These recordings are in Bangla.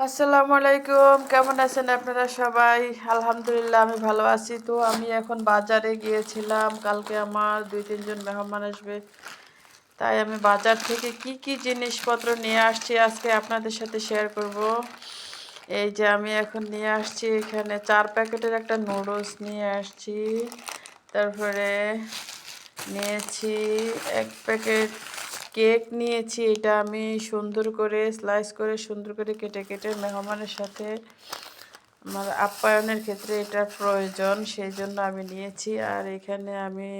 আসসালামু আলাইকুম, কেমন আছেন আপনারা সবাই? আলহামদুলিল্লাহ আমি ভালো আছি। তো আমি এখন বাজারে গিয়েছিলাম, কালকে আমার 2-3 জন মেহমান আসবে, তাই আমি বাজার থেকে কি কি জিনিসপত্র নিয়ে আসছি আজকে আপনাদের সাথে শেয়ার করব। এই যে আমি এখন নিয়ে আসছি এখানে 4 প্যাকেটের একটা নুডলস নিয়ে আসছি। তারপরে নিয়েছি 1 প্যাকেট কেক নিয়েছি। এটা আমি সুন্দর করে স্লাইস করে সুন্দর করে কেটে কেটে মেহমানের সাথে আমার আপ্যায়নের ক্ষেত্রে এটা প্রয়োজন, সেই জন্য আমি নিয়েছি। আর এখানে আমি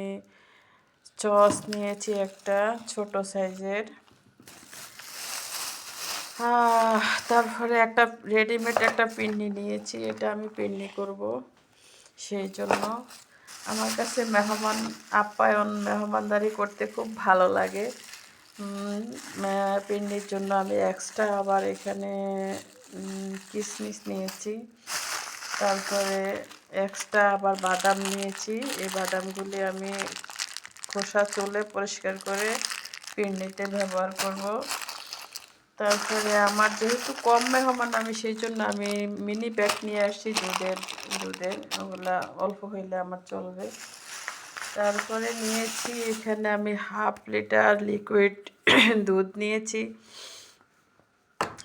সস নিয়েছি একটা ছোট সাইজের। তারপরে একটা রেডিমেড একটা পিন্নি নিয়েছি, এটা আমি পিন্নি করব, সেই জন্য আমার কাছে মেহমানদারি করতে খুব ভালো লাগে। পিন্নির জন্য আমি এক্সট্রা আবার এখানে কিশমিশ নিয়েছি। তারপরে এক্সট্রা আবার বাদাম নিয়েছি। এই বাদামগুলি আমি খোসা তুলে পরিষ্কার করে পিন্নিতে ব্যবহার করব। তারপরে আমার যেহেতু কম মেহমান আমি, সেই জন্য আমি মিনি প্যাক নিয়ে আসছি দুধের ওগুলা অল্প হইলে আমার চলবে। তারপরে নিয়েছি এখানে আমি 1/2 লিটার লিকুইড দুধ নিয়েছি,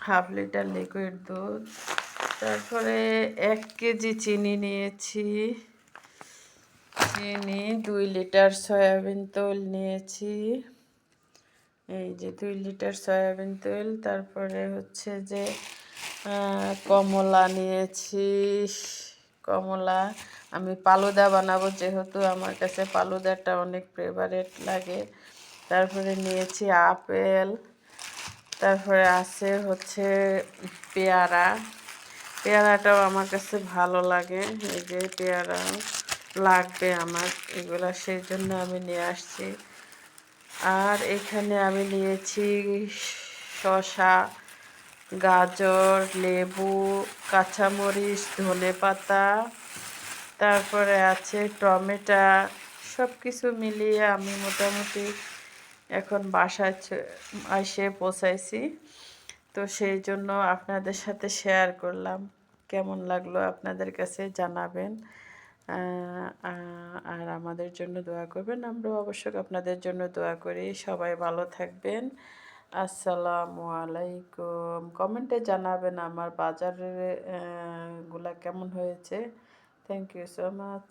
1/2 লিটার লিকুইড দুধ। তারপরে 1 কেজি চিনি নিয়েছি, চিনি 2 লিটার সয়াবিন তেল নিয়েছি, এই যে 2 লিটার সয়াবিন তেল। তারপরে হচ্ছে যে কমলা নিয়েছি, কমলা আমি ফালুদা বানাবো, যেহেতু আমার কাছে ফালুদাটা অনেক ফেভারিট লাগে। তারপরে নিয়েছি আপেল। তারপরে আছে হচ্ছে পেয়ারা, পেয়ারাটাও আমার কাছে ভালো লাগে। এই যে পেয়ারা লাগবে আমার এগুলা, সেই জন্য আমি নিয়ে আসছি। আর এখানে আমি নিয়েছি শসা, গাজর, লেবু, কাঁচামরিচ, ধনেপাতা, তারপরে আছে টমেটো। সব কিছু মিলিয়ে আমি মোটামুটি এখন বাসায় এসে পৌঁছাইছি। তো সেই জন্য আপনাদের সাথে শেয়ার করলাম। কেমন লাগলো আপনাদের কাছে জানাবেন। আর আমাদের জন্য দোয়া করবেন, আমরাও অবশ্যই আপনাদের জন্য দোয়া করি। সবাই ভালো থাকবেন। আসসালামু আলাইকুম। কমেন্টে জানাবেন আমার বাজারের গুলা কেমন হয়েছে। Thank you so much.